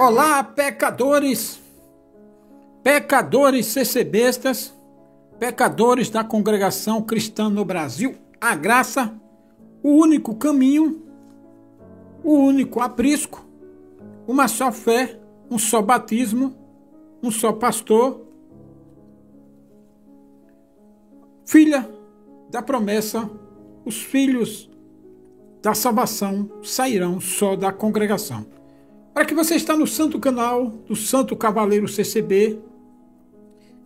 Olá, pecadores, pecadores CCBistas, pecadores da congregação cristã no Brasil. A graça, o único caminho, o único aprisco, uma só fé, um só batismo, um só pastor, filha da promessa, os filhos da salvação sairão só da congregação. Para que você está no santo canal do Santo Cavaleiro CCB,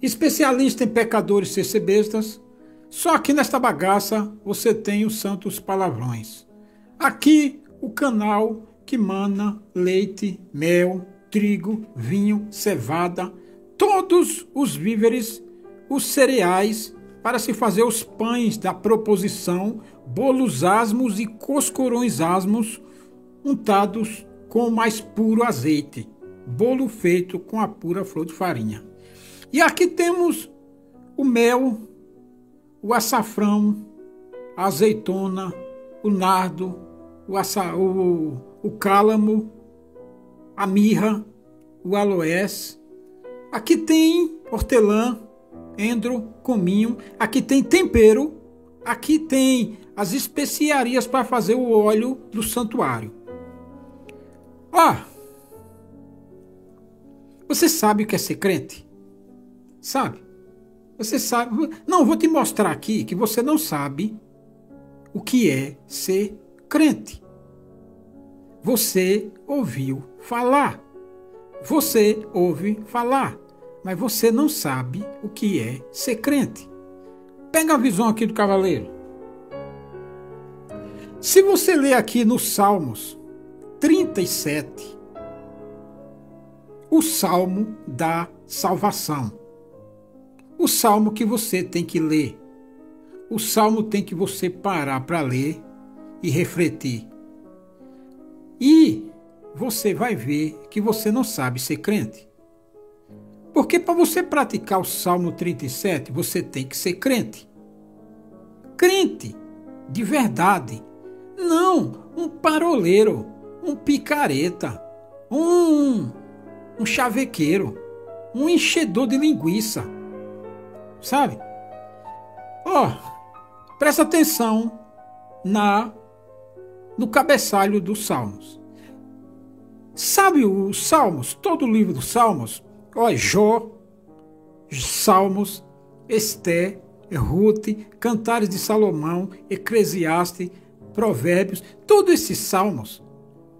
especialista em pecadores CCBistas, só aqui nesta bagaça você tem os santos palavrões. Aqui o canal que mana leite, mel, trigo, vinho, cevada, todos os víveres, os cereais, para se fazer os pães da proposição, bolos asmos e coscorões asmos, untados com o mais puro azeite, bolo feito com a pura flor de farinha. E aqui temos o mel, o açafrão, a azeitona, o nardo, o cálamo, a mirra, o aloés. Aqui tem hortelã, endro, cominho. Aqui tem tempero. Aqui tem as especiarias para fazer o óleo do santuário. Você sabe o que é ser crente? Sabe? Você sabe? Não, vou te mostrar aqui que você não sabe o que é ser crente. Você ouviu falar. Você ouve falar. Mas você não sabe o que é ser crente. Pega a visão aqui do cavaleiro. Se você ler aqui nos Salmos 37, o Salmo da salvação. O Salmo que você tem que ler. O Salmo tem que você parar para ler e refletir. E você vai ver que você não sabe ser crente. Porque para você praticar o Salmo 37, você tem que ser crente. Crente de verdade. Não um paroleiro, um picareta, um chavequeiro, um enchedor de linguiça. Sabe? Presta atenção no cabeçalho dos Salmos. Sabe os Salmos? Todo o livro dos Salmos? Jó, Salmos, Esté, Ruth, Cantares de Salomão, Eclesiastes, Provérbios, todos esses salmos,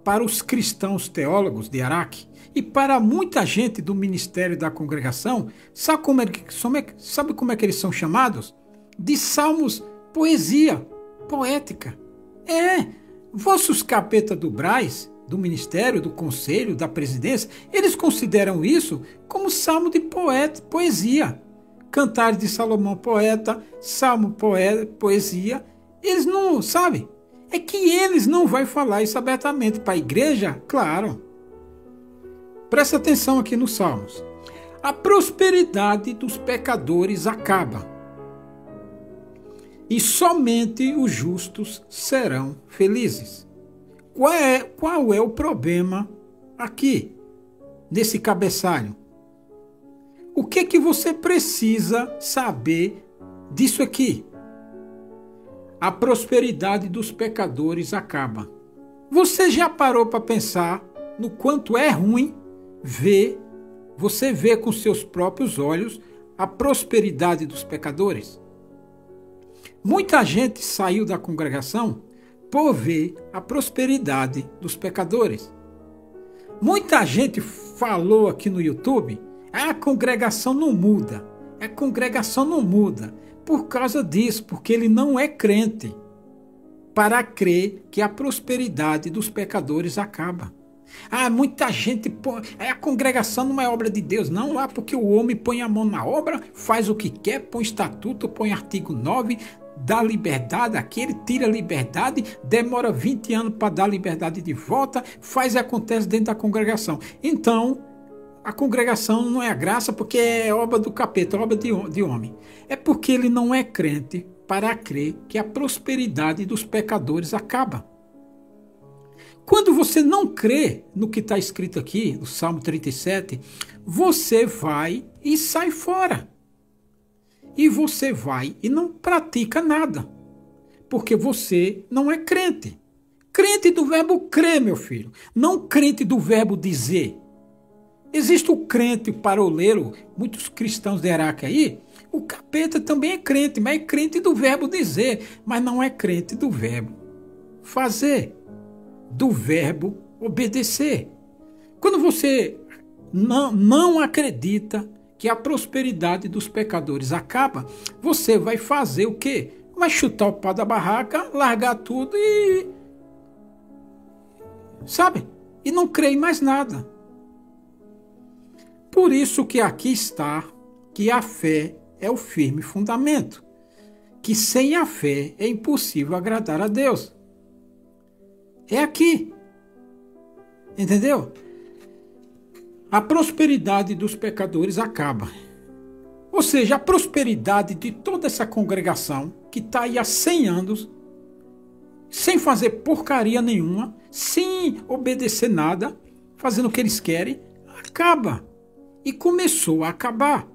para os cristãos teólogos de Araque e para muita gente do ministério da congregação, sabe como é que eles são chamados? De salmos poesia, poética. Vossos capeta do Braz, do ministério, do conselho, da presidência, eles consideram isso como salmo de poesia. Cantares de Salomão, poeta, salmo, poesia. Eles não, sabe? É que eles não vão falar isso abertamente para a igreja, claro. Presta atenção aqui nos Salmos. A prosperidade dos pecadores acaba, e somente os justos serão felizes. Qual é o problema aqui, nesse cabeçalho? O que você precisa saber disso aqui? A prosperidade dos pecadores acaba. Você já parou para pensar no quanto é ruim você ver com seus próprios olhos a prosperidade dos pecadores? Muita gente saiu da congregação por ver a prosperidade dos pecadores. Muita gente falou aqui no YouTube, a congregação não muda, a congregação não muda. Por causa disso, porque ele não é crente para crer que a prosperidade dos pecadores acaba. Muita gente põe, a congregação não é obra de Deus, não, lá porque o homem põe a mão na obra, faz o que quer, põe estatuto, põe artigo 9, dá liberdade, aqui ele tira a liberdade, demora 20 anos para dar a liberdade de volta, faz e acontece dentro da congregação. Então, a congregação não é a graça porque é obra do capeta, obra de homem. É porque ele não é crente para crer que a prosperidade dos pecadores acaba. Quando você não crê no que está escrito aqui, no Salmo 37, você vai e sai fora. E você vai e não pratica nada. Porque você não é crente. Crente do verbo crer, meu filho. Não crente do verbo dizer. Existe o crente paroleiro, muitos cristãos de Iraque aí, o capeta também é crente, mas é crente do verbo dizer, mas não é crente do verbo fazer, do verbo obedecer. Quando você não acredita que a prosperidade dos pecadores acaba, você vai fazer o quê? Vai chutar o pau da barraca, largar tudo e... sabe? E não crê em mais nada. Por isso que aqui está que a fé é o firme fundamento, que sem a fé é impossível agradar a Deus. É aqui. Entendeu? A prosperidade dos pecadores acaba. Ou seja, a prosperidade de toda essa congregação que está aí há 100 anos, sem fazer porcaria nenhuma, sem obedecer nada, fazendo o que eles querem, acaba. E começou a acabar.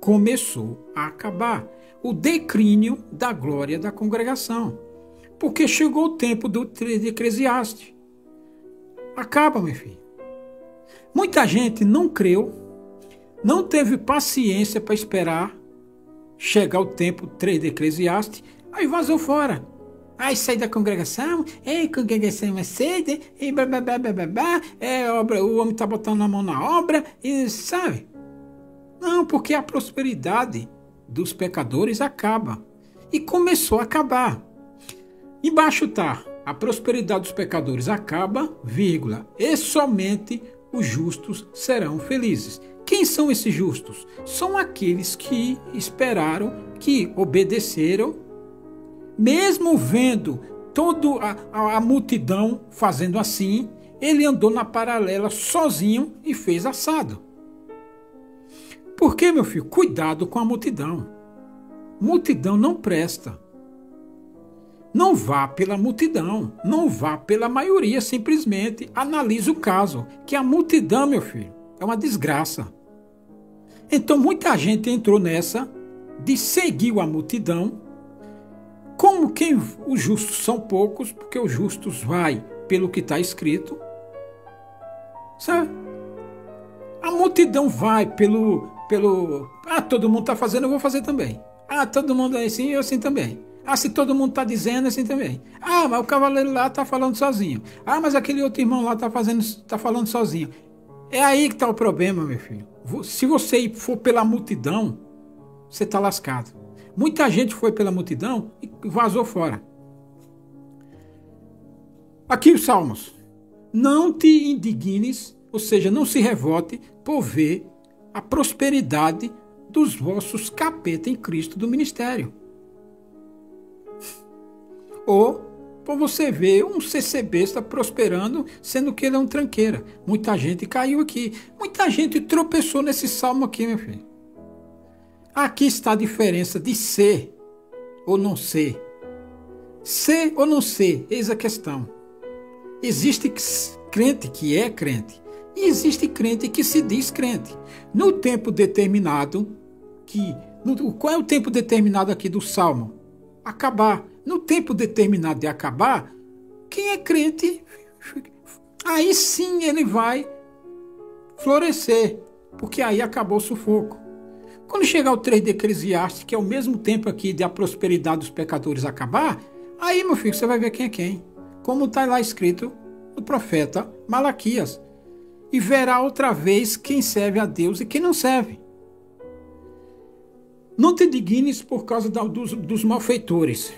Começou a acabar. O declínio da glória da congregação. Porque chegou o tempo do Eclesiastes. Acaba, meu filho. Muita gente não creu, não teve paciência para esperar chegar o tempo 3 de Eclesiastes, aí vazou fora. Aí sai da congregação, congregação é sede, e blá, blá, blá, blá, blá, blá, obra, o homem está botando a mão na obra, e sabe? Não, porque a prosperidade dos pecadores acaba. E começou a acabar. Embaixo está, a prosperidade dos pecadores acaba, vírgula, e somente os justos serão felizes. Quem são esses justos? São aqueles que esperaram, que obedeceram, mesmo vendo toda a multidão fazendo assim, ele andou na paralela sozinho e fez assado. Por quê, meu filho? Cuidado com a multidão. Multidão não presta. Não vá pela multidão, não vá pela maioria, simplesmente analise o caso, que a multidão, meu filho, é uma desgraça. Então muita gente entrou nessa de seguir a multidão, como quem os justos são poucos, porque os justos vai pelo que está escrito, sabe? A multidão vai pelo todo mundo está fazendo, eu vou fazer também. Todo mundo é assim, eu assim também. Se todo mundo está dizendo, assim também. Mas o cavaleiro lá está falando sozinho. Mas aquele outro irmão lá está falando sozinho. É aí que está o problema, meu filho. Se você for pela multidão, você está lascado. Muita gente foi pela multidão e vazou fora. Aqui os Salmos. Não te indignes, ou seja, não se revolte por ver a prosperidade dos vossos capeta em Cristo do ministério. Ou por você ver um CCB está prosperando, sendo que ele é um tranqueira. Muita gente caiu aqui. Muita gente tropeçou nesse salmo aqui, meu filho. Aqui está a diferença de ser ou não ser. Ser ou não ser, eis a questão. Existe crente que é crente. E existe crente que se diz crente. No tempo determinado, qual é o tempo determinado aqui do Salmo? Acabar. No tempo determinado de acabar, quem é crente, aí sim ele vai florescer, porque aí acabou o sufoco. Quando chegar o 3 de Eclesiastes, que é o mesmo tempo aqui de a prosperidade dos pecadores acabar, aí, meu filho, você vai ver quem é quem. Como está lá escrito no profeta Malaquias. E verá outra vez quem serve a Deus e quem não serve. Não te dignes por causa dos malfeitores.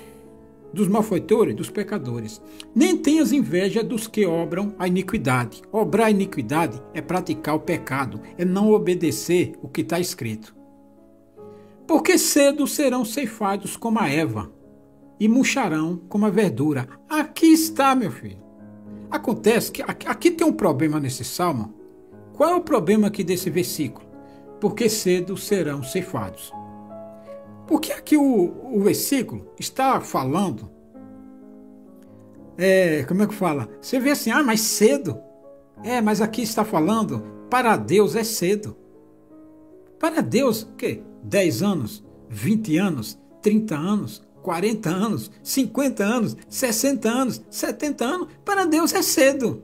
Dos malfeitores, dos pecadores. Nem tenhas inveja dos que obram a iniquidade. Obrar a iniquidade é praticar o pecado, é não obedecer o que está escrito. Porque cedo serão ceifados como a erva e murcharão como a verdura. Aqui está, meu filho. Acontece que aqui tem um problema nesse salmo. Qual é o problema aqui desse versículo? Porque cedo serão ceifados. Porque aqui o versículo está falando como é que fala? Você vê assim, mas cedo. Mas aqui está falando, para Deus é cedo. Para Deus, o quê? 10 anos, 20 anos, 30 anos, 40 anos, 50 anos, 60 anos, 70 anos. Para Deus é cedo.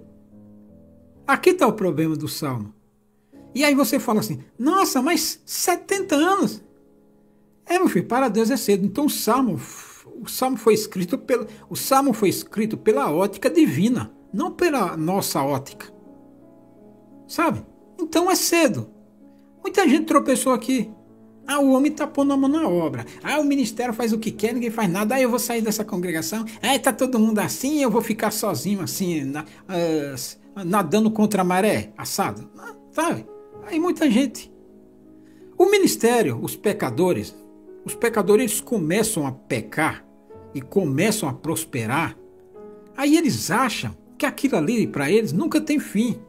Aqui está o problema do Salmo. E aí você fala assim, nossa, mas 70 anos? Meu filho, para Deus é cedo. Então o Salmo foi escrito pela ótica divina, não pela nossa ótica. Sabe? Então é cedo. Muita gente tropeçou aqui. O homem está pondo a mão na obra. O ministério faz o que quer, ninguém faz nada. Eu vou sair dessa congregação. Está todo mundo assim, eu vou ficar sozinho assim, nadando contra a maré, assado. Sabe? Aí muita gente. O ministério, os pecadores eles começam a pecar e começam a prosperar. Aí eles acham que aquilo ali para eles nunca tem fim.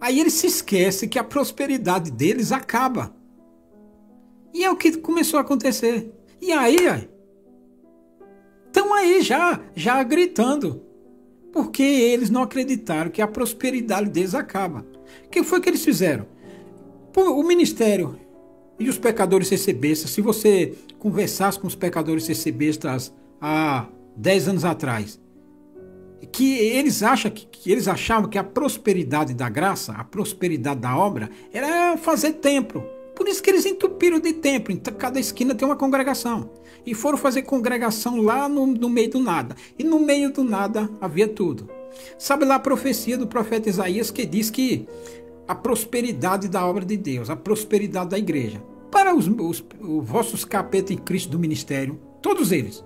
Aí eles se esquecem que a prosperidade deles acaba. E é o que começou a acontecer. E aí, estão aí já gritando. Porque eles não acreditaram que a prosperidade deles acaba. O que foi que eles fizeram? O ministério e os pecadores recebestas, se você conversasse com os pecadores recebestas há 10 anos atrás, que eles achavam que a prosperidade da graça, a prosperidade da obra, era fazer templo. Por isso que eles entupiram de templo. Em cada esquina tem uma congregação. E foram fazer congregação lá no meio do nada. E no meio do nada havia tudo. Sabe lá a profecia do profeta Isaías que diz que a prosperidade da obra de Deus, a prosperidade da igreja. Para os vossos capetas em Cristo do ministério, todos eles.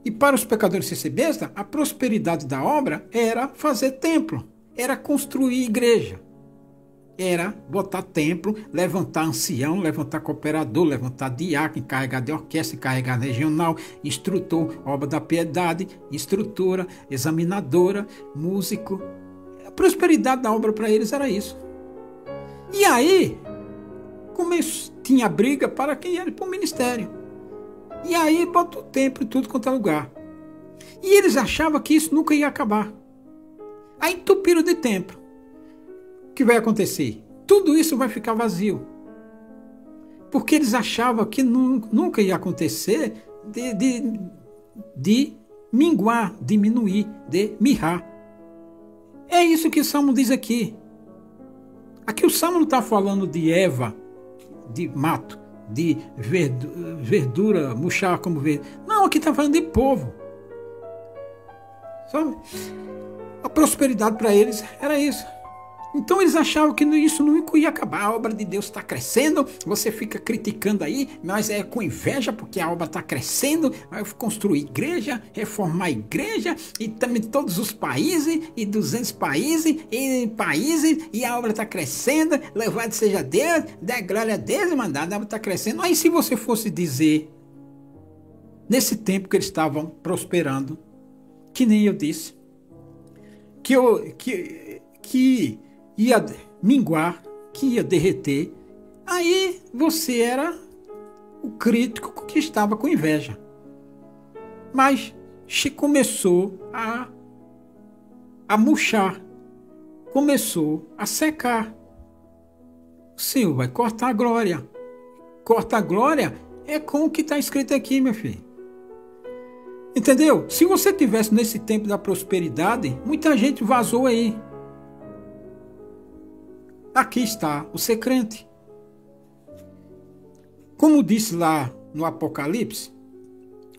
E para os pecadores recebestas, a prosperidade da obra era fazer templo, era construir igreja. Era botar templo, levantar ancião, levantar cooperador, levantar diácono, encarregado de orquestra, encarregado regional, instrutor, obra da piedade, instrutora, examinadora, músico. A prosperidade da obra para eles era isso. E aí, tinha briga para quem era para o ministério. E aí botou o templo em tudo quanto é lugar. E eles achavam que isso nunca ia acabar. Aí entupiram de templo. O que vai acontecer? Tudo isso vai ficar vazio. Porque eles achavam que nunca ia acontecer de minguar, diminuir, de mirrar. É isso que o Salmo diz aqui. Aqui o Salmo não está falando de Eva, de mato, de verdura, murchar como verde. Não, aqui está falando de povo. Sabe? A prosperidade para eles era isso. Então eles achavam que isso nunca ia acabar. A obra de Deus está crescendo, você fica criticando aí, mas é com inveja porque a obra está crescendo, vai construir igreja, reformar igreja, e também todos os países, e 200 países, e a obra está crescendo, louvado seja Deus, dá glória a Deus, mandado, a obra está crescendo. Aí se você fosse dizer, nesse tempo que eles estavam prosperando, que nem eu disse, que ia minguar, que ia derreter, aí você era o crítico que estava com inveja. Mas começou a murchar, começou a secar. O Senhor vai cortar a glória. Corta a glória é com o que está escrito aqui, meu filho. Entendeu? Se você tivesse nesse tempo da prosperidade, muita gente vazou aí. Aqui está o ser crente. Como disse lá no Apocalipse,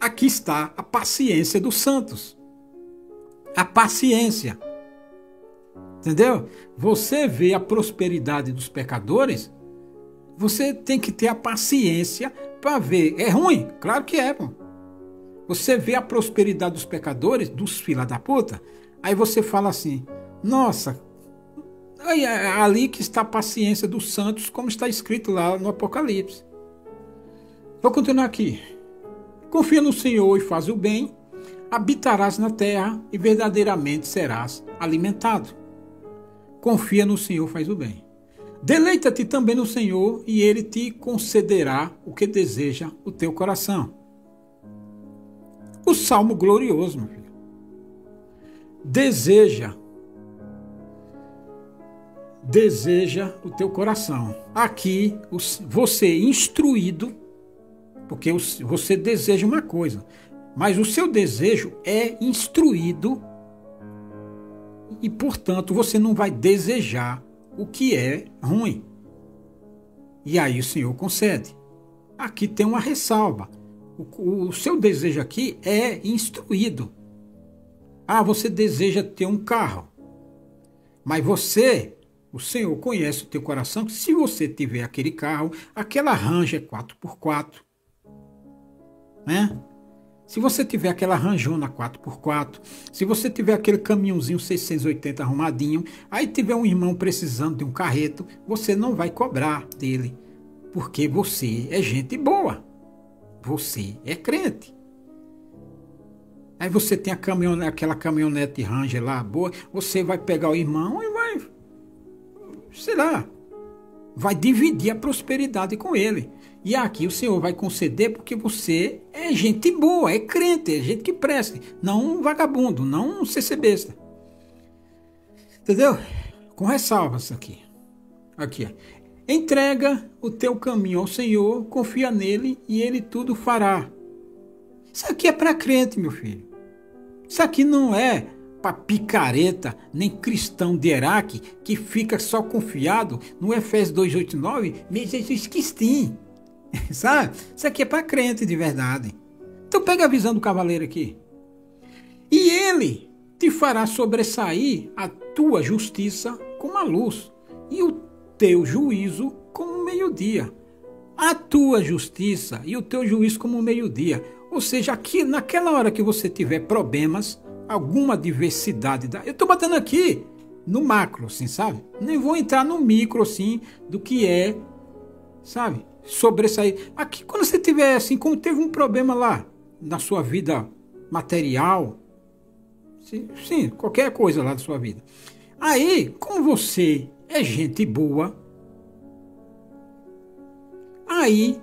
aqui está a paciência dos santos. A paciência. Entendeu? Você vê a prosperidade dos pecadores, você tem que ter a paciência para ver. É ruim? Claro que é, pô. Você vê a prosperidade dos pecadores, dos filha da puta, aí você fala assim, nossa, é ali que está a paciência dos santos, como está escrito lá no Apocalipse. Vou continuar aqui. Confia no Senhor e faz o bem, habitarás na terra e verdadeiramente serás alimentado. Confia no Senhor, faz o bem. Deleita-te também no Senhor e Ele te concederá o que deseja o teu coração. O Salmo glorioso, meu filho. deseja o teu coração. Aqui, você instruído, porque você deseja uma coisa, mas o seu desejo é instruído e, portanto, você não vai desejar o que é ruim. E aí o Senhor concede. Aqui tem uma ressalva. O seu desejo aqui é instruído. Ah, você deseja ter um carro. Mas o Senhor conhece o teu coração, que se você tiver aquele carro, aquela Ranger 4x4, né? Se você tiver aquela ranjona 4x4, se você tiver aquele caminhãozinho 680 arrumadinho, aí tiver um irmão precisando de um carreto, você não vai cobrar dele, porque você é gente boa, você é crente. Aí você tem aquela caminhonete Ranger lá, boa, você vai pegar o irmão e vai, sei lá, vai dividir a prosperidade com ele. E aqui o Senhor vai conceder porque você é gente boa, é crente, é gente que presta, não um vagabundo, não um CC besta. Entendeu? Com ressalvas aqui. Aqui, ó. Entrega o teu caminho ao Senhor, confia nele e ele tudo fará. Isso aqui é para crente, meu filho. Isso aqui não é para picareta, nem cristão de Iraque, que fica só confiado no Efésios 2:8-9, mas Jesus Cristim. Sabe? Isso aqui é para crente de verdade. Então pega a visão do cavaleiro aqui. E ele te fará sobressair a tua justiça como a luz, e o teu juízo como o meio-dia. A tua justiça e o teu juízo como o meio-dia. Ou seja, aqui, naquela hora que você tiver problemas, alguma diversidade, eu estou batendo aqui no macro, assim, sabe? Nem vou entrar no micro, assim, do que é, sabe? Sobressair. Aqui, quando você tiver, assim, como teve um problema lá na sua vida material, sim, qualquer coisa lá da sua vida. Aí, como você é gente boa, aí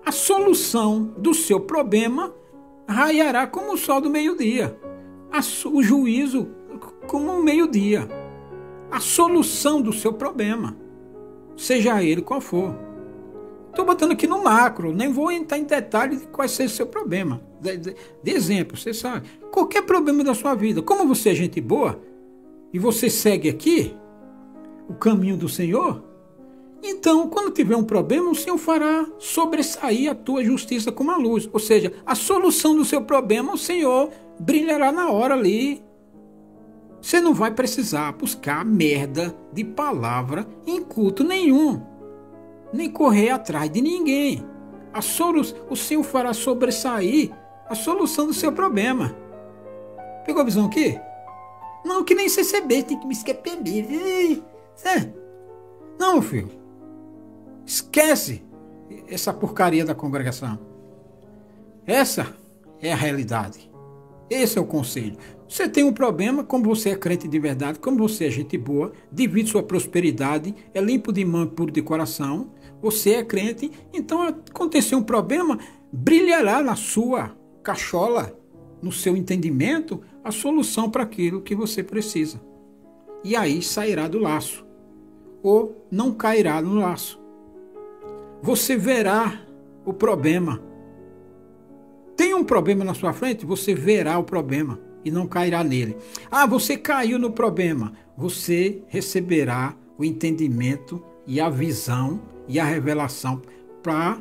a solução do seu problema raiará como o sol do meio-dia. O juízo como o meio-dia. A solução do seu problema, seja ele qual for. Estou botando aqui no macro, nem vou entrar em detalhes de qual seja o seu problema. De exemplo, você sabe. Qualquer problema da sua vida, como você é gente boa, e você segue aqui o caminho do Senhor, então, quando tiver um problema, o Senhor fará sobressair a tua justiça como a luz. Ou seja, a solução do seu problema, o Senhor brilhará na hora ali. Você não vai precisar buscar merda de palavra em culto nenhum, nem correr atrás de ninguém. O Senhor fará sobressair a solução do seu problema. Pegou a visão aqui? Não, que nem CCB, tem que me esquecer. Não, filho. Esquece essa porcaria da congregação. Essa é a realidade. Esse é o conselho. Você tem um problema, como você é crente de verdade, como você é gente boa, divide sua prosperidade, é limpo de mão e puro de coração, você é crente, então aconteceu um problema, brilhará na sua cachola, no seu entendimento, a solução para aquilo que você precisa. E aí sairá do laço, ou não cairá no laço. Você verá o problema. Tem um problema na sua frente, você verá o problema e não cairá nele. Ah, você caiu no problema. Você receberá o entendimento e a visão e a revelação para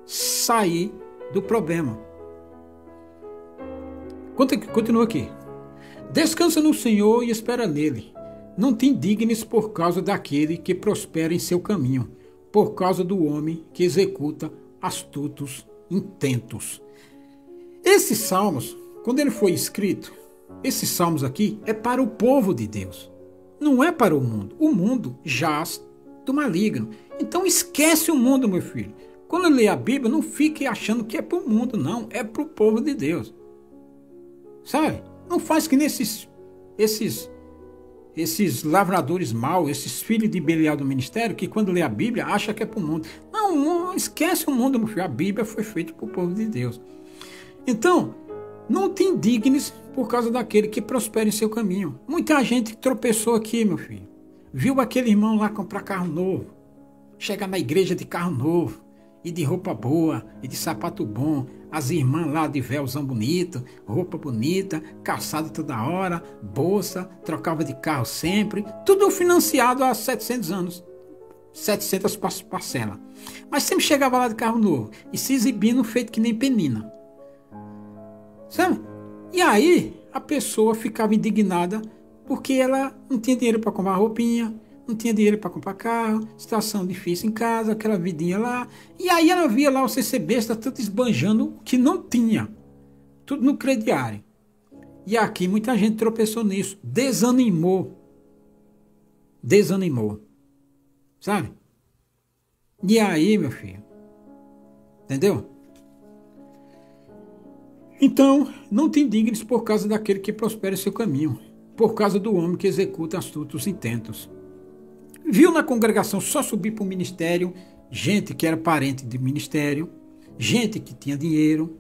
sair do problema. Continua aqui. Descansa no Senhor e espera nele. Não te indignes por causa daquele que prospera em seu caminho, por causa do homem que executa astutos intentos. Esses salmos, quando ele foi escrito, esses salmos aqui é para o povo de Deus. Não é para o mundo. O mundo jaz do maligno. Então esquece o mundo, meu filho. Quando lê a Bíblia, não fique achando que é para o mundo, não. É para o povo de Deus. Sabe? Não faz que nesses lavradores maus, esses filhos de Belial do ministério, que quando lê a Bíblia, acha que é para o mundo. Não, esquece o mundo, meu filho. A Bíblia foi feita para o povo de Deus. Então, Não te indignes por causa daquele que prospera em seu caminho. Muita gente tropeçou aqui, meu filho. Viu aquele irmão lá comprar carro novo. Chega na igreja de carro novo. E de roupa boa, e de sapato bom. As irmãs lá de véuzão bonito, roupa bonita, calçado toda hora, bolsa, trocava de carro sempre. Tudo financiado há 700 anos. 700 parcelas. Mas sempre chegava lá de carro novo. E se exibindo feito que nem penina. Sabe? E aí a pessoa ficava indignada porque ela não tinha dinheiro para comprar roupinha, não tinha dinheiro para comprar carro, situação difícil em casa, aquela vidinha lá. E aí ela via lá o CC Besta tanto esbanjando que não tinha. Tudo no crediário. E aqui muita gente tropeçou nisso. Desanimou. Desanimou. Sabe? E aí, meu filho? Entendeu? Então, não te indignes por causa daquele que prospera em seu caminho, por causa do homem que executa astutos intentos. Viu na congregação só subir para o ministério gente que era parente de ministério, gente que tinha dinheiro.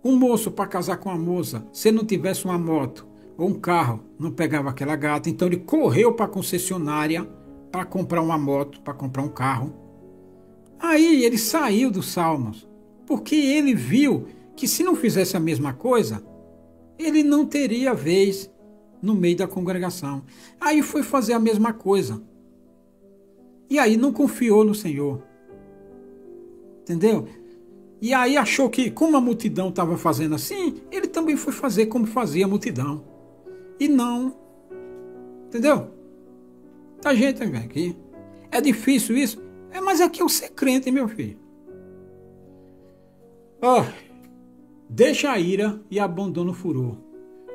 Um moço para casar com uma moça, se não tivesse uma moto ou um carro, não pegava aquela gata. Então ele correu para a concessionária para comprar uma moto, para comprar um carro. Aí ele saiu dos Salmos, porque ele viu que se não fizesse a mesma coisa, ele não teria vez no meio da congregação. Aí foi fazer a mesma coisa. E aí não confiou no Senhor. Entendeu? E aí achou que, como a multidão estava fazendo assim, ele também foi fazer como fazia a multidão. E não. Entendeu? Tá gente aqui. É difícil isso? Mas aqui é o ser crente, meu filho. Deixa a ira e abandona o furor.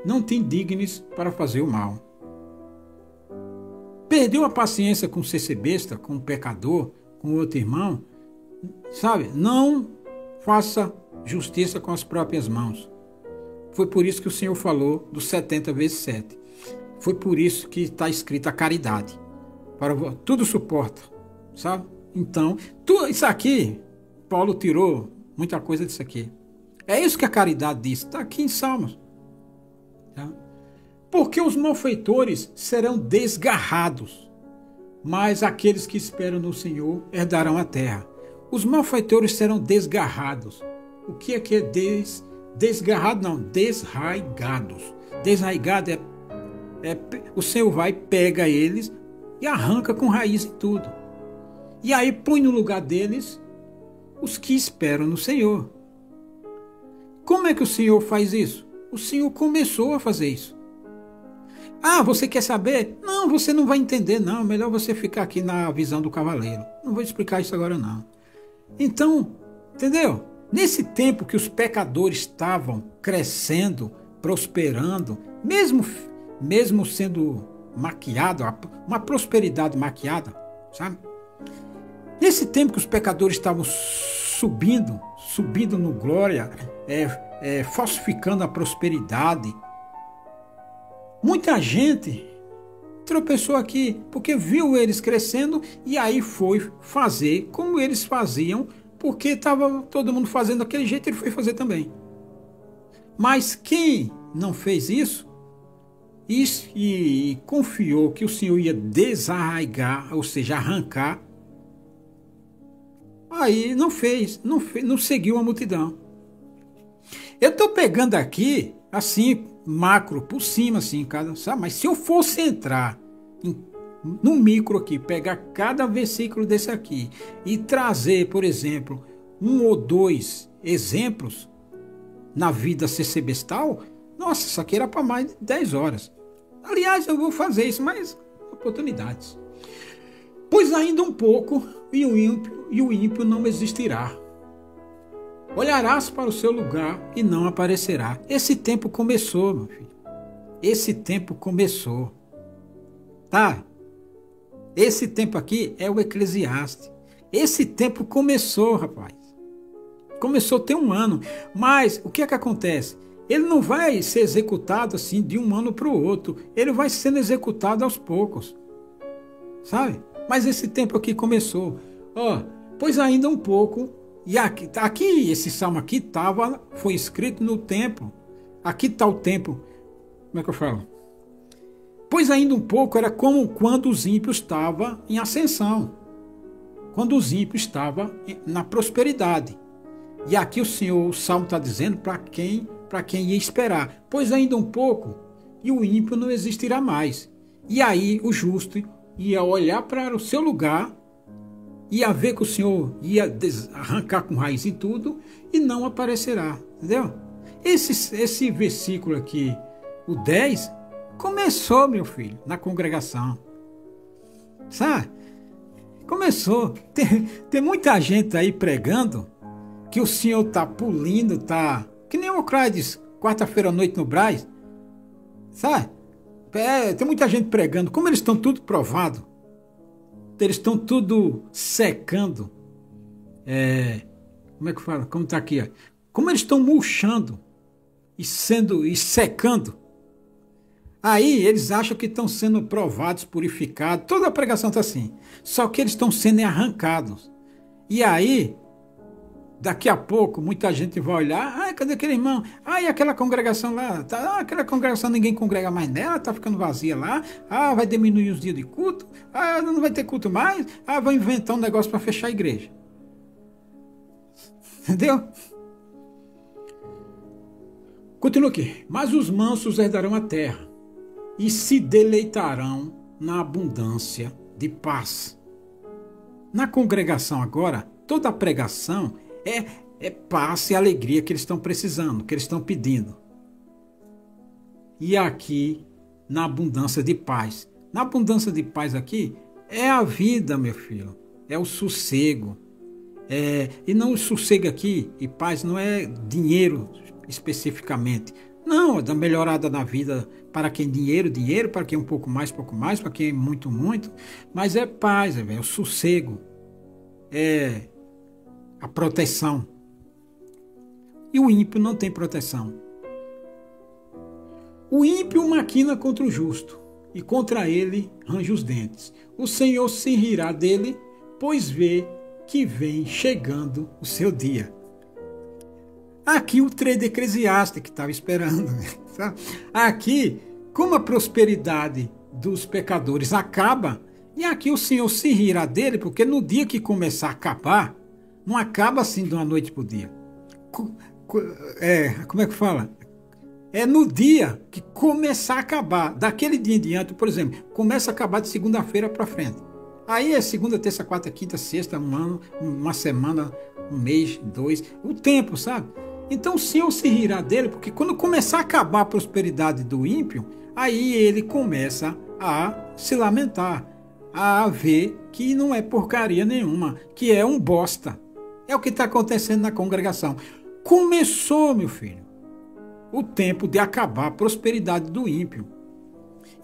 Não te indignes para fazer o mal. Perdeu a paciência com o CC Besta, com o pecador, com o outro irmão, sabe? Não faça justiça com as próprias mãos. Foi por isso que o Senhor falou dos 70 vezes 7. Foi por isso que está escrita a caridade. Tudo suporta, sabe? Então, isso aqui, Paulo tirou muita coisa disso aqui. É isso que a caridade diz. Está aqui em Salmos. Tá? Porque os malfeitores serão desgarrados, mas aqueles que esperam no Senhor herdarão a terra. Os malfeitores serão desgarrados. O que é desgarrado? Não, desraigados. Desraigado o Senhor vai, pega eles e arranca com raiz e tudo. E aí põe no lugar deles os que esperam no Senhor. Como é que o Senhor faz isso? O Senhor começou a fazer isso. Você quer saber? Não, você não vai entender, não. Melhor você ficar aqui na visão do cavaleiro. Não vou explicar isso agora, não. Então, entendeu? Nesse tempo que os pecadores estavam crescendo, prosperando, mesmo sendo maquiado, uma prosperidade maquiada, sabe? Nesse tempo que os pecadores estavam subindo no glória, falsificando a prosperidade, muita gente tropeçou aqui, porque viu eles crescendo e aí foi fazer como eles faziam, porque estava todo mundo fazendo daquele jeito, ele foi fazer também. Mas quem não fez isso e confiou que o Senhor ia desarraigar, ou seja, arrancar, aí não fez, não seguiu a multidão. Eu estou pegando aqui, assim, macro, por cima, assim, sabe? Mas se eu fosse entrar no micro aqui, pegar cada versículo desse aqui e trazer, por exemplo, 1 ou 2 exemplos na vida CC Bestal, nossa, isso aqui era para mais de 10 horas. Aliás, eu vou fazer isso, mas oportunidades. Pois ainda um pouco e o ímpio não existirá. Olharás para o seu lugar e não aparecerá. Esse tempo começou, meu filho. Esse tempo começou. Tá? Esse tempo aqui é o Eclesiastes. Esse tempo começou, rapaz. Começou tem 1 ano. Mas o que é que acontece? Ele não vai ser executado assim de um ano para o outro. Ele vai sendo executado aos poucos. Sabe? Mas esse tempo aqui começou. Pois ainda um pouco. E aqui esse salmo aqui foi escrito no templo. Aqui está o tempo. Como é que eu falo? Pois ainda um pouco era como quando os ímpios estavam em ascensão. Quando os ímpios estavam na prosperidade. E aqui o Salmo está dizendo para quem ia esperar. Pois ainda um pouco, e o ímpio não existirá mais. E aí o justo ia olhar para o seu lugar, ia ver que o Senhor ia arrancar com raiz em tudo e não aparecerá. Entendeu? Esse versículo aqui, o 10, começou, meu filho, na congregação. Sabe? Começou. Tem muita gente aí pregando que o Senhor está pulindo, tá que nem o Craides, quarta-feira à noite no Brás. Sabe? Tem muita gente pregando. Como eles estão tudo provado, eles estão tudo secando. Como é que fala? Como está aqui? Ó. Como eles estão murchando e secando. Aí eles acham que estão sendo provados, purificados. Toda a pregação está assim. Só que eles estão sendo arrancados. E aí, daqui a pouco, muita gente vai olhar. Cadê aquele irmão? E aquela congregação lá? Aquela congregação ninguém congrega mais nela, está ficando vazia lá. Vai diminuir os dias de culto. Não vai ter culto mais. Vai inventar um negócio para fechar a igreja. Entendeu? Continua aqui. Mas os mansos herdarão a terra e se deleitarão na abundância de paz. Na congregação agora, toda a pregação é paz e alegria que eles estão precisando, que eles estão pedindo. E aqui, na abundância de paz. Na abundância de paz aqui, é a vida, meu filho. É o sossego. E não o sossego aqui, e paz não é dinheiro especificamente. Não, é da melhorada na vida para quem dinheiro, para quem um pouco mais, para quem muito, mas é paz, é o sossego, é a proteção. E o ímpio não tem proteção. O ímpio maquina contra o justo, e contra ele range os dentes. O Senhor se rirá dele, pois vê que vem chegando o seu dia. Aqui o trem de Eclesiastes que estava esperando. Sabe? Aqui, como a prosperidade dos pecadores acaba, e aqui o Senhor se rirá dele, porque no dia que começar a acabar, não acaba assim de uma noite para o dia. Como é que fala? É no dia que começar a acabar. Daquele dia em diante, por exemplo, começa a acabar de segunda-feira para frente. Aí é segunda, terça, quarta, quinta, sexta, um ano, uma semana, um mês, 2, o tempo, sabe? Então o Senhor se rirá dele, porque quando começar a acabar a prosperidade do ímpio, aí ele começa a se lamentar, a ver que não é porcaria nenhuma, que é um bosta. É o que está acontecendo na congregação. Começou, meu filho, o tempo de acabar a prosperidade do ímpio.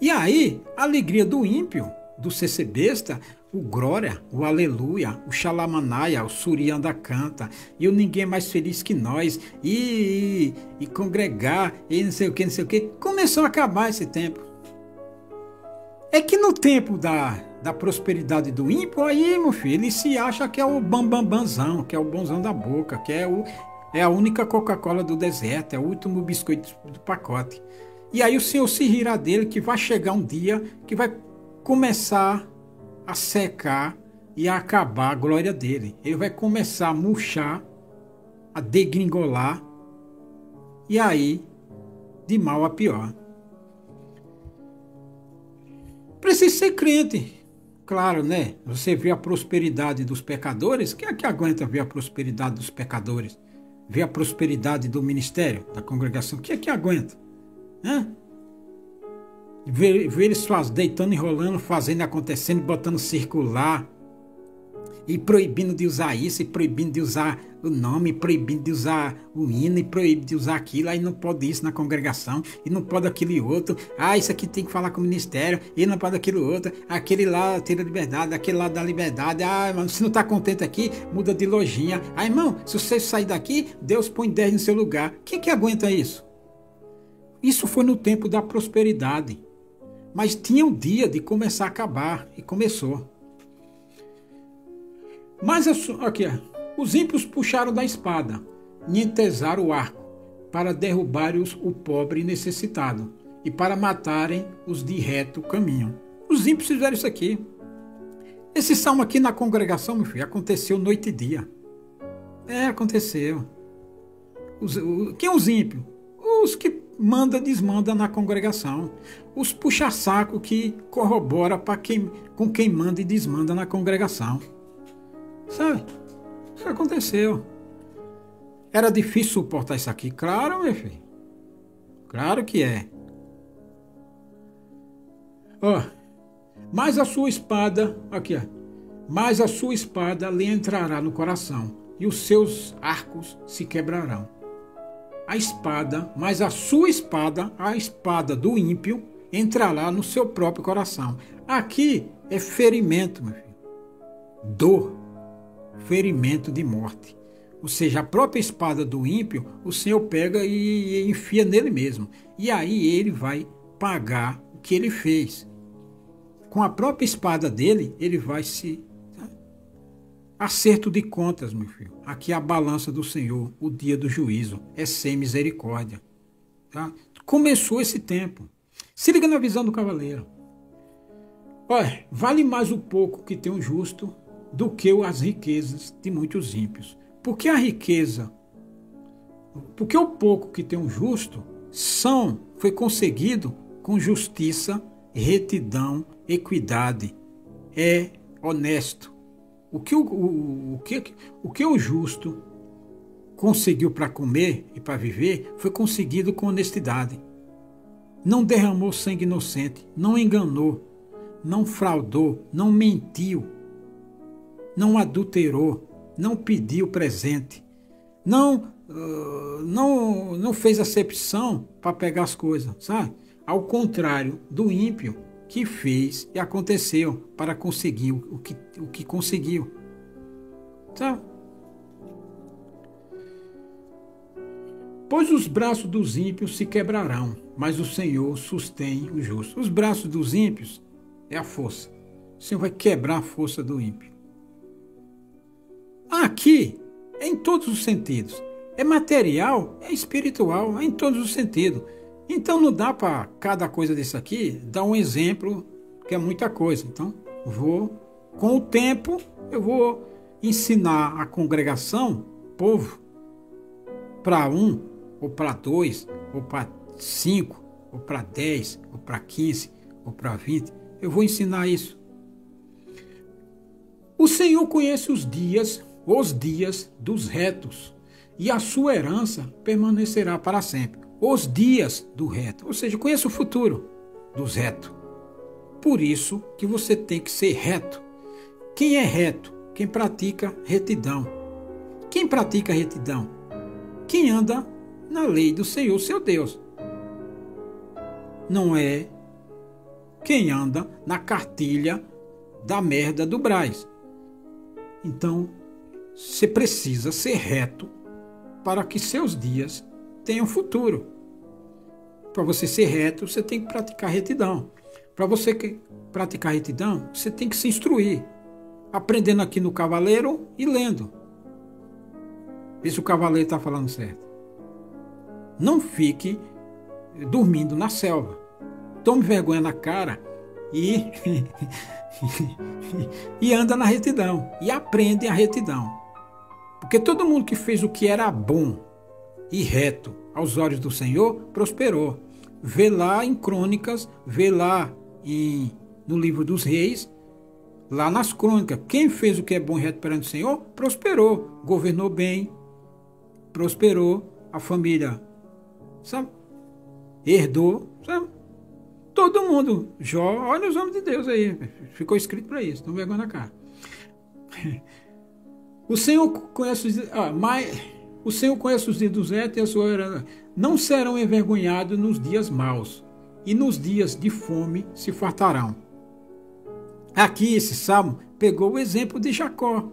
E aí, a alegria do ímpio, do CC Besta, o glória, o aleluia, o xalamanaia, o surianda canta, e o ninguém mais feliz que nós, e congregar, e não sei o que, começou a acabar esse tempo. É que no tempo da prosperidade do ímpio, aí, meu filho, ele se acha que é o bambambãzão, que é o bonzão da boca, que é a única Coca-Cola do deserto, é o último biscoito do pacote. E aí o Senhor se rirá dele, que vai chegar um dia que vai começar a secar e a acabar a glória dele. Ele vai começar a murchar, a degringolar, e aí, de mal a pior. Precisa ser crente. Claro, né? Você vê a prosperidade dos pecadores, quem é que aguenta ver a prosperidade dos pecadores? Ver a prosperidade do ministério, da congregação, quem é que aguenta? Ver eles deitando, enrolando, fazendo, acontecendo, botando circular, e proibindo de usar isso, e proibindo de usar o nome, e proibindo de usar o hino, e proibindo de usar aquilo, aí não pode isso na congregação, e não pode aquilo e outro, isso aqui tem que falar com o ministério, e não pode aquilo outro, aquele lá tira a liberdade, aquele lá dá liberdade, mano, se não está contente aqui, muda de lojinha, irmão, se você sair daqui, Deus põe 10 no seu lugar. Quem que aguenta isso? Isso foi no tempo da prosperidade. Mas tinha um dia de começar a acabar, e começou. Mas aqui, os ímpios puxaram da espada, e entesaram o arco, para derrubarem o pobre e necessitado, e para matarem os de reto caminho. Os ímpios fizeram isso aqui. Esse salmo aqui na congregação, meu filho, aconteceu noite e dia. Aconteceu. Quem é os ímpios? Os que manda, desmanda na congregação. Os puxa-saco que corrobora com quem manda e desmanda na congregação. Sabe? Isso aconteceu. Era difícil suportar isso aqui? Claro, meu filho. Claro que é. Mas a sua espada, aqui, mas a sua espada lhe entrará no coração, e os seus arcos se quebrarão. A espada, mas a sua espada, a espada do ímpio, entrará no seu próprio coração. Aqui é ferimento, meu filho. Dor, ferimento de morte. Ou seja, a própria espada do ímpio, o Senhor pega e enfia nele mesmo. E aí ele vai pagar o que ele fez. Com a própria espada dele, ele vai se... Acerto de contas, meu filho. Aqui é a balança do Senhor, o dia do juízo. É sem misericórdia. Tá? Começou esse tempo. Se liga na visão do cavaleiro. Olha, vale mais o pouco que tem o justo do que as riquezas de muitos ímpios. Porque a riqueza, porque o pouco que tem o justo foi conseguido com justiça, retidão, equidade. É honesto. O que o justo conseguiu para comer e para viver foi conseguido com honestidade. Não derramou sangue inocente, não enganou, não fraudou, não mentiu, não adulterou, não pediu presente, não fez acepção para pegar as coisas, sabe? Ao contrário do ímpio, que fez e aconteceu para conseguir o que conseguiu. Sabe? Pois os braços dos ímpios se quebrarão, mas o Senhor sustém o justo. Os braços dos ímpios é a força. O Senhor vai quebrar a força do ímpio. Aqui, é em todos os sentidos. É material, é espiritual, é em todos os sentidos. Então não dá para cada coisa desse aqui dar um exemplo, que é muita coisa. Então, com o tempo, eu vou ensinar a congregação, povo, para 1, ou para 2, ou para 5, ou para 10, ou para 15, ou para 20. Eu vou ensinar isso. O Senhor conhece os dias dos retos, e a sua herança permanecerá para sempre. Os dias do reto, ou seja, conheça o futuro dos retos. Por isso que você tem que ser reto. Quem é reto? Quem pratica retidão. Quem pratica retidão? Quem anda na lei do Senhor, seu Deus. Não é quem anda na cartilha da merda do Brás. Então, você precisa ser reto para que seus dias tenham futuro. Para você ser reto, você tem que praticar retidão. Para você praticar retidão, você tem que se instruir. Aprendendo aqui no cavaleiro e lendo. Vê se o cavaleiro está falando certo. Não fique dormindo na selva. Tome vergonha na cara e anda na retidão. E aprende a retidão. Porque todo mundo que fez o que era bom e reto aos olhos do Senhor prosperou. Vê lá em Crônicas, vê lá no livro dos Reis, lá nas Crônicas. Quem fez o que é bom e reto perante o Senhor prosperou, governou bem, prosperou, a família, sabe? Herdou, sabe? Todo mundo. Jó, olha os homens de Deus aí. Ficou escrito para isso. Não vergonha na cara. O Senhor conhece o Senhor conhece os dias dos retos e a sua herança. Não serão envergonhados nos dias maus, e nos dias de fome se fartarão. Aqui esse salmo pegou o exemplo de Jacó.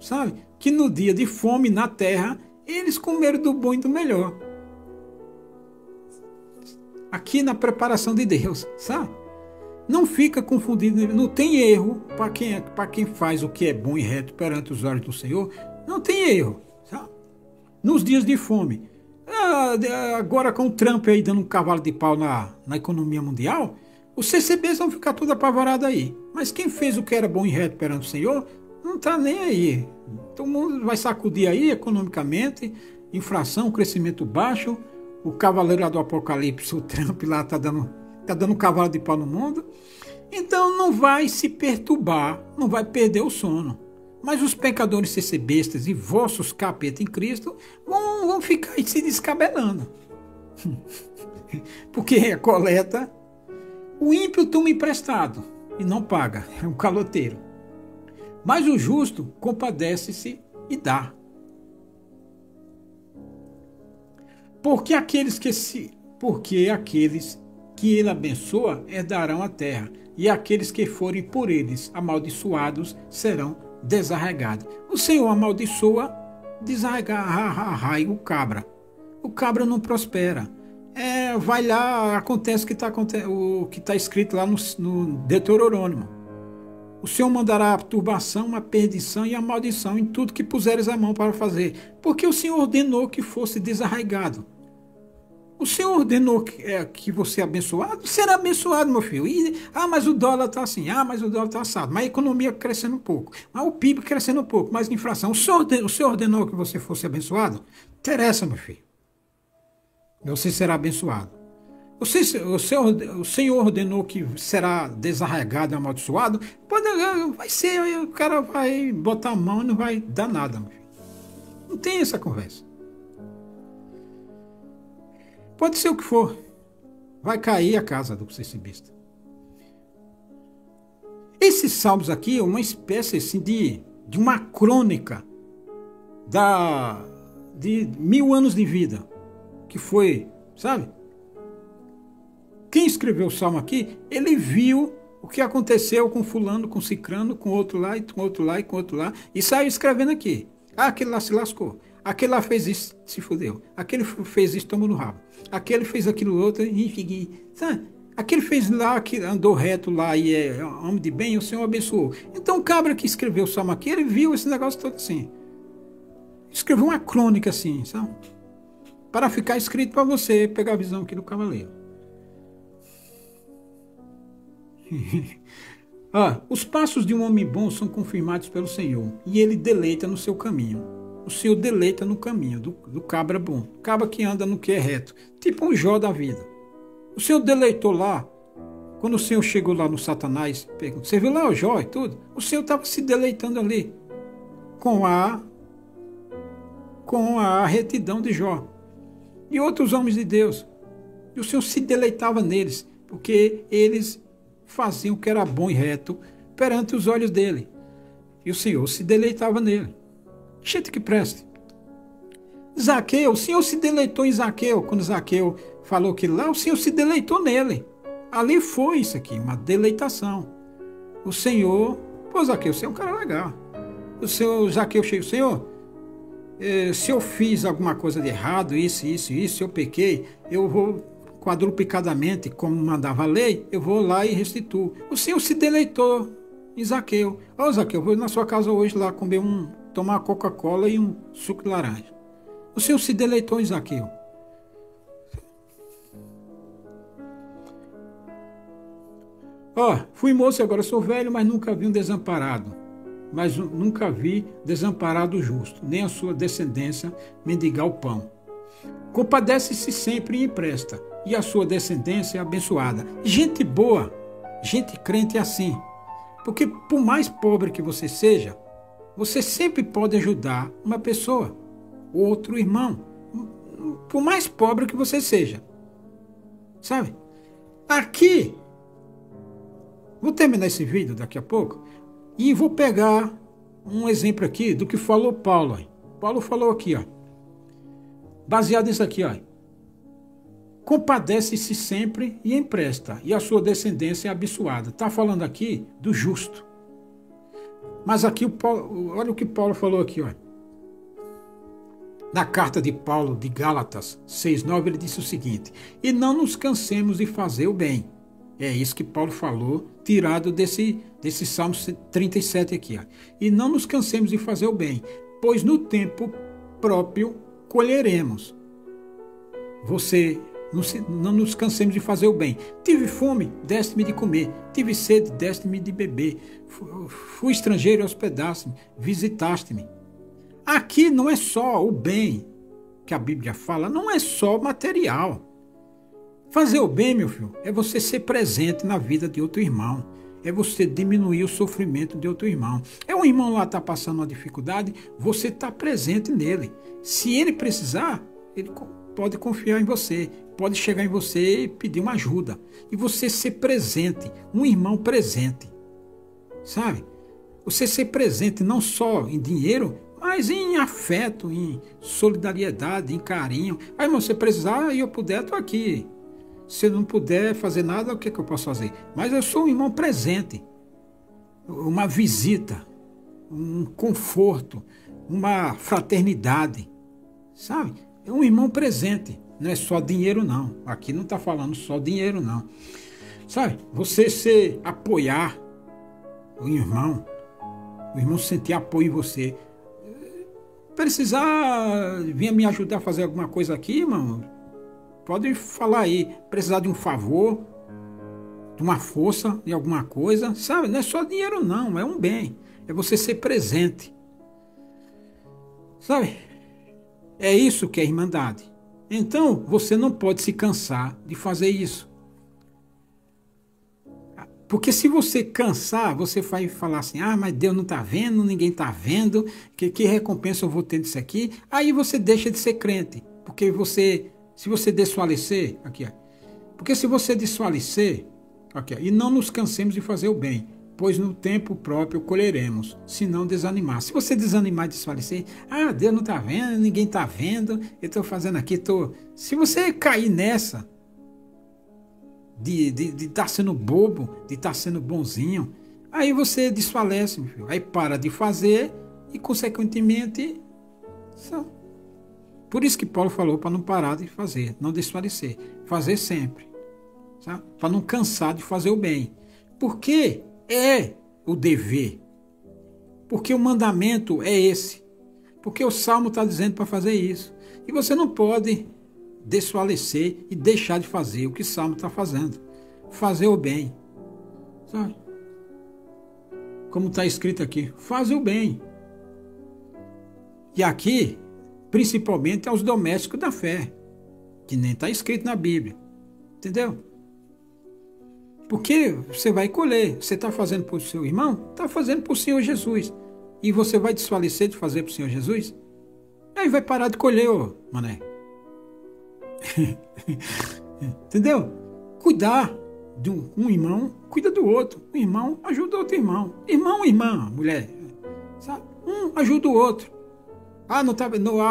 Sabe? Que no dia de fome na terra, eles comeram do bom e do melhor. Aqui na preparação de Deus, sabe? Não fica confundido, não tem erro para quem faz o que é bom e reto perante os olhos do Senhor. Não tem erro, sabe? nos dias de fome. Agora com o Trump aí dando um cavalo de pau na economia mundial, os CCBs vão ficar tudo apavorados aí. Mas quem fez o que era bom e reto perante o Senhor, não está nem aí. Todo mundo vai sacudir aí economicamente, inflação, crescimento baixo, o cavaleiro lá do Apocalipse, o Trump lá tá dando um cavalo de pau no mundo. Então não vai se perturbar, não vai perder o sono. Mas os pecadores CCBistas e vossos capeta em Cristo vão ficar aí se descabelando. Porque a coleta, o ímpio toma emprestado e não paga, é um caloteiro. Mas o justo compadece-se e dá. Porque aqueles que ele abençoa herdarão a terra, e aqueles que forem por eles amaldiçoados serão desarraigados. O Senhor amaldiçoa, desarraiga o cabra. O cabra não prospera. Vai lá, acontece o que está escrito lá no Deuteronômio. O Senhor mandará a turbação, a perdição e a maldição em tudo que puseres a mão para fazer, porque o Senhor ordenou que fosse desarraigado. O Senhor ordenou que você é abençoado, será abençoado, meu filho. Mas o dólar está assim, mas o dólar está assado, mas a economia crescendo um pouco, mas o PIB crescendo um pouco, mas a inflação. O Senhor ordenou que você fosse abençoado? Interessa, meu filho. Você será abençoado. O Senhor ordenou que será desarraigado e amaldiçoado? Vai ser, o cara vai botar a mão e não vai dar nada, meu filho. Não tem essa conversa. Pode ser o que for. Vai cair a casa do CCBista. Esses salmos aqui é uma espécie assim, de uma crônica de 1000 anos de vida. Que foi, sabe? Quem escreveu o salmo aqui, ele viu o que aconteceu com fulano, com cicrano, com outro lá, e com outro lá, e com outro lá, e saiu escrevendo aqui. Aquele lá se lascou. Aquele lá fez isso, se fudeu. Aquele fez isso, tomou no rabo. Aquele fez aquilo outro, enfim. Sabe? Aquele fez lá, que andou reto lá e é homem de bem, o Senhor abençoou. Então o cabra que escreveu o salmo aqui, ele viu esse negócio todo assim. Escreveu uma crônica assim, sabe? Para ficar escrito para você pegar a visão aqui do cavaleiro. Os passos de um homem bom são confirmados pelo Senhor, e ele deleita no seu caminho. O Senhor deleita no caminho do cabra bom, cabra que anda no que é reto, tipo um Jó da vida. O Senhor deleitou lá, quando o Senhor chegou lá no Satanás, perguntou, você viu lá o Jó e tudo? O Senhor estava se deleitando ali, com a retidão de Jó. E outros homens de Deus. E o Senhor se deleitava neles, porque eles faziam o que era bom e reto perante os olhos dele. E o Senhor se deleitava nele. Gente que preste. Zaqueu, o Senhor se deleitou em Zaqueu. Quando Zaqueu falou aquilo lá, o Senhor se deleitou nele. Ali foi isso aqui, uma deleitação. O Senhor, Zaqueu, você é um cara legal. O Senhor, Zaqueu chega, Senhor, se eu fiz alguma coisa de errado, isso, se eu pequei, eu vou quadruplicadamente, como mandava a lei, eu vou lá e restituo. O Senhor se deleitou em Zaqueu. Zaqueu, eu vou na sua casa hoje lá tomar uma Coca-Cola e um suco de laranja. O Senhor se deleitou em Zaqueu. Fui moço e agora sou velho, mas nunca vi um desamparado. Mas nunca vi desamparado justo, nem a sua descendência mendigar o pão. Compadece-se sempre e empresta, e a sua descendência é abençoada. Gente boa, gente crente é assim. Porque por mais pobre que você seja, você sempre pode ajudar uma pessoa, outro irmão, por mais pobre que você seja. Sabe? Aqui, vou terminar esse vídeo daqui a pouco, e vou pegar um exemplo aqui do que falou Paulo. Paulo falou aqui, baseado nisso aqui, compadece-se sempre e empresta, e a sua descendência é abençoada. Está falando aqui do justo. Mas aqui, olha o que Paulo falou aqui, na carta de Paulo de Gálatas 6,9, ele disse o seguinte: e não nos cansemos de fazer o bem. É isso que Paulo falou, tirado desse Salmo 37 aqui. E não nos cansemos de fazer o bem, pois no tempo próprio colheremos. Não nos cansemos de fazer o bem. Tive fome, deste-me de comer. Tive sede, deste-me de beber. Fui estrangeiro e hospedaste-me, visitaste-me. Aqui não é só o bem que a Bíblia fala, não é só material. Fazer o bem, meu filho, é você ser presente na vida de outro irmão. É você diminuir o sofrimento de outro irmão. É um irmão lá está passando uma dificuldade, você está presente nele. Se ele precisar, ele pode confiar em você, pode chegar em você e pedir uma ajuda. E você ser presente, um irmão presente. Sabe? Você ser presente não só em dinheiro, mas em afeto, em solidariedade, em carinho. Aí, irmão, se precisar e eu puder, estou aqui. Se eu não puder fazer nada, o que eu posso fazer? Mas eu sou um irmão presente. Uma visita, um conforto, uma fraternidade. Sabe? É um irmão presente. Não é só dinheiro, não. Aqui não está falando só dinheiro, não. Sabe? Você apoiar o irmão sentir apoio em você. Precisar vir me ajudar a fazer alguma coisa aqui, irmão, pode falar aí. Precisar de um favor, de uma força, de alguma coisa, sabe? Não é só dinheiro não, é um bem. É você ser presente. Sabe? É isso que é irmandade. Então, você não pode se cansar de fazer isso. Porque se você cansar, você vai falar assim, mas Deus não está vendo, ninguém está vendo, que recompensa eu vou ter disso aqui? Aí você deixa de ser crente. Porque se você desfalecer, porque se você desfalecer, e não nos cansemos de fazer o bem, pois no tempo próprio colheremos, se não desanimar. Se você desanimar e desfalecer, Deus não está vendo, ninguém está vendo, eu estou fazendo aqui, Se você cair nessa, de estar sendo bobo, de estar sendo bonzinho, aí você desfalece, meu filho. Aí para de fazer e, consequentemente, por isso que Paulo falou para não parar de fazer, não desfalecer, fazer sempre, para não cansar de fazer o bem, porque é o dever, porque o mandamento é esse, porque o Salmo está dizendo para fazer isso, e você não pode desfalecer e deixar de fazer o que o Salmo está fazendo. Fazer o bem. Sabe? Como está escrito aqui. Fazer o bem. E aqui, principalmente aos domésticos da fé. Que nem está escrito na Bíblia. Entendeu? Porque você vai colher. Você está fazendo para o seu irmão? Está fazendo para o Senhor Jesus. E você vai desfalecer de fazer para o Senhor Jesus? Aí vai parar de colher, mané. Entendeu? Cuidar de um irmão, cuida do outro. Um irmão ajuda outro irmão. Irmão, irmã, mulher. Sabe? Um ajuda o outro. A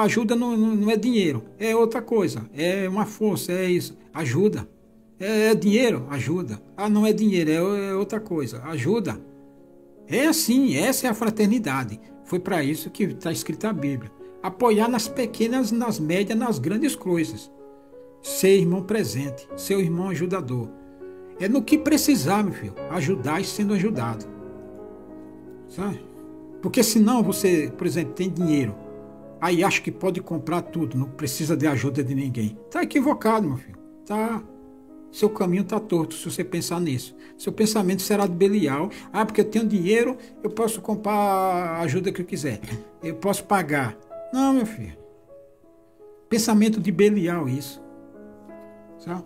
ajuda não é dinheiro, é outra coisa. É uma força, é isso. Ajuda. É dinheiro, ajuda. Não é dinheiro, é outra coisa. Ajuda. É assim, essa é a fraternidade. Foi para isso que está escrito a Bíblia. Apoiar nas pequenas, nas médias, nas grandes coisas. Ser irmão presente, ser irmão ajudador. É no que precisar, meu filho, ajudar e sendo ajudado. Sabe? Porque senão você, por exemplo, tem dinheiro, aí acha que pode comprar tudo, não precisa de ajuda de ninguém. Está equivocado, meu filho. Seu caminho está torto se você pensar nisso. Seu pensamento será de Belial. Porque eu tenho dinheiro, eu posso comprar a ajuda que eu quiser. Eu posso pagar. Não, meu filho. Pensamento de Belial, isso. Sabe?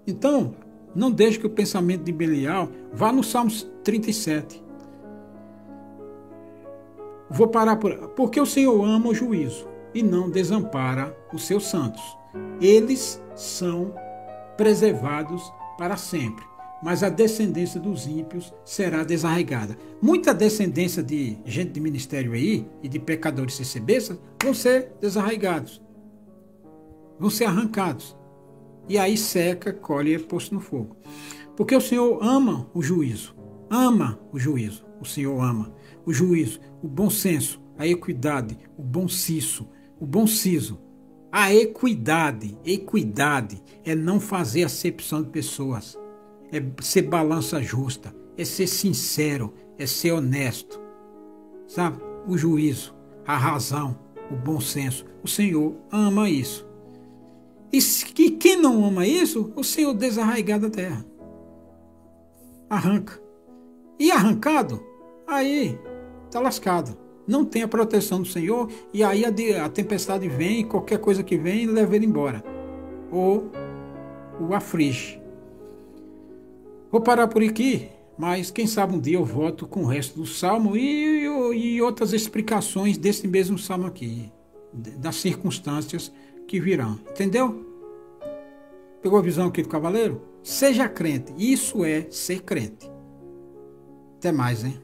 Então, não deixe que o pensamento de Belial vá no Salmos 37. Vou parar porque o Senhor ama o juízo e não desampara os seus santos. Eles são preservados para sempre, mas a descendência dos ímpios será desarraigada. Muita descendência de gente de ministério aí e de pecadores e bestas vão ser desarraigados, vão ser arrancados. E aí seca, colhe e é posto no fogo. Porque o Senhor ama o juízo. Ama o juízo. O Senhor ama o juízo, o bom senso, a equidade, o bom siso, A equidade é não fazer acepção de pessoas. É ser balança justa. É ser sincero. É ser honesto. Sabe? O juízo, a razão, o bom senso. O Senhor ama isso. E quem não ama isso, o Senhor desarraigar da terra. Arranca. E arrancado, aí está lascado. Não tem a proteção do Senhor, e aí a tempestade vem, qualquer coisa que vem, leva ele embora. Ou o aflige. Vou parar por aqui, mas quem sabe um dia eu volto com o resto do Salmo e outras explicações desse mesmo Salmo aqui, das circunstâncias que virão. Entendeu? Pegou a visão aqui do cavaleiro? Seja crente. Isso é ser crente. Até mais, hein?